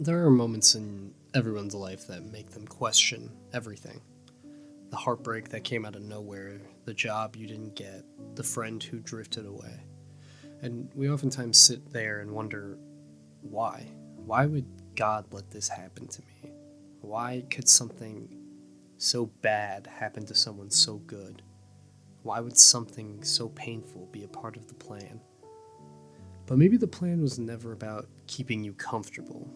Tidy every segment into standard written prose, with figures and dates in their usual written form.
There are moments in everyone's life that make them question everything. The heartbreak that came out of nowhere, the job you didn't get, the friend who drifted away. And we oftentimes sit there and wonder, why? Why would God let this happen to me? Why could something so bad happen to someone so good? Why would something so painful be a part of the plan? But maybe the plan was never about keeping you comfortable.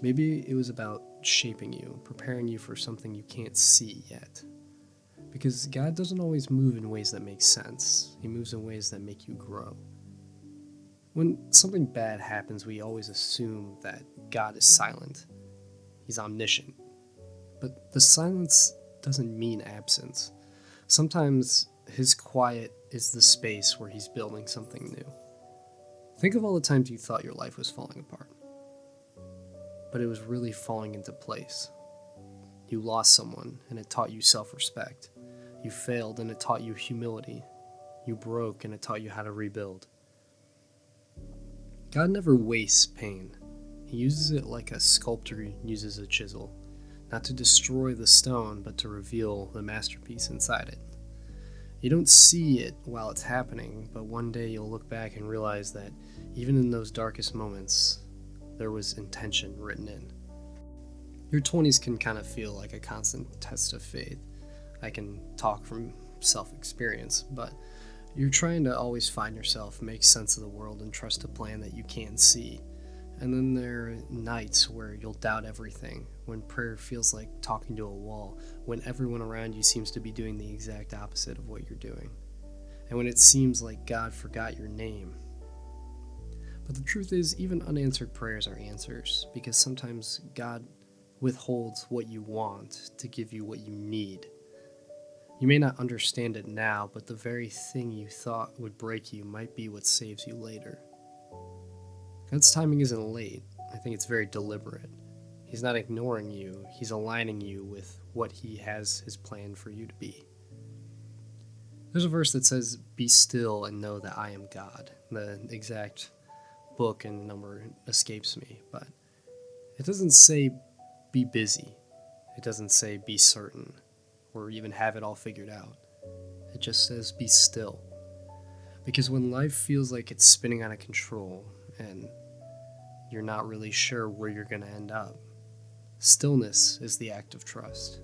Maybe it was about shaping you, preparing you for something you can't see yet. Because God doesn't always move in ways that make sense. He moves in ways that make you grow. When something bad happens, we always assume that God is silent. He's omniscient. But the silence doesn't mean absence. Sometimes his quiet is the space where he's building something new. Think of all the times you thought your life was falling apart, but it was really falling into place. You lost someone, and it taught you self-respect. You failed, and it taught you humility. You broke, and it taught you how to rebuild. God never wastes pain. He uses it like a sculptor uses a chisel, not to destroy the stone, but to reveal the masterpiece inside it. You don't see it while it's happening, but one day you'll look back and realize that even in those darkest moments, there was intention written in. Your 20s can kind of feel like a constant test of faith. I can talk from self-experience, but you're trying to always find yourself, make sense of the world, and trust a plan that you can't see. And then there are nights where you'll doubt everything, when prayer feels like talking to a wall, when everyone around you seems to be doing the exact opposite of what you're doing, and when it seems like God forgot your name. But the truth is, even unanswered prayers are answers, because sometimes God withholds what you want to give you what you need. You may not understand it now, but the very thing you thought would break you might be what saves you later. God's timing isn't late. I think it's very deliberate. He's not ignoring you. He's aligning you with what he has his plan for you to be. There's a verse that says, "Be still and know that I am God." The exact book and number escapes me, but it doesn't say be busy. It doesn't say be certain or even have it all figured out. It just says be still. Because when life feels like it's spinning out of control and you're not really sure where you're going to end up, stillness is the act of trust.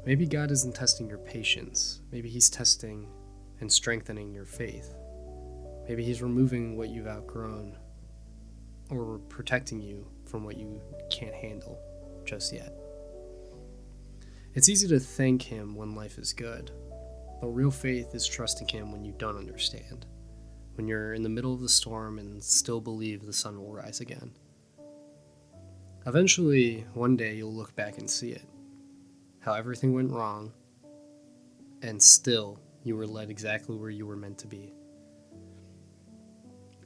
Maybe God isn't testing your patience. Maybe he's testing and strengthening your faith. Maybe he's removing what you've outgrown or protecting you from what you can't handle just yet. It's easy to thank him when life is good, but real faith is trusting him when you don't understand, when you're in the middle of the storm and still believe the sun will rise again. Eventually, one day you'll look back and see it, how everything went wrong, and still you were led exactly where you were meant to be.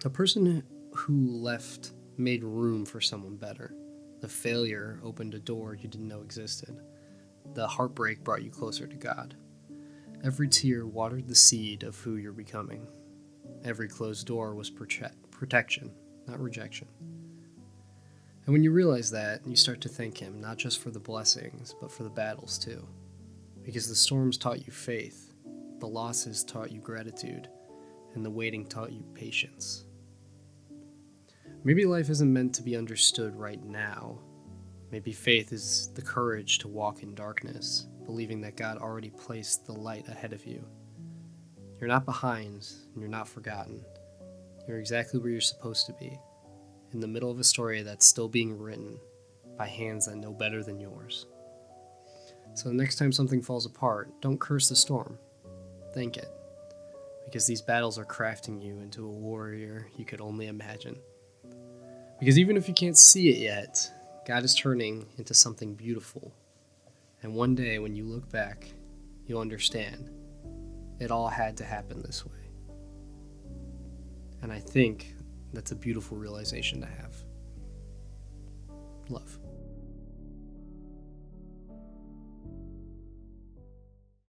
A person who left made room for someone better. The failure opened a door you didn't know existed. The heartbreak brought you closer to God. Every tear watered the seed of who you're becoming. Every closed door was protection, not rejection. And when you realize that, you start to thank him, not just for the blessings, but for the battles too. Because the storms taught you faith, the losses taught you gratitude, and the waiting taught you patience. Maybe life isn't meant to be understood right now. Maybe faith is the courage to walk in darkness, believing that God already placed the light ahead of you. You're not behind, and you're not forgotten. You're exactly where you're supposed to be, in the middle of a story that's still being written by hands that know better than yours. So the next time something falls apart, don't curse the storm. Thank it. Because these battles are crafting you into a warrior you could only imagine. Because even if you can't see it yet, God is turning into something beautiful. And one day when you look back, you'll understand it all had to happen this way. And I think that's a beautiful realization to have. Love.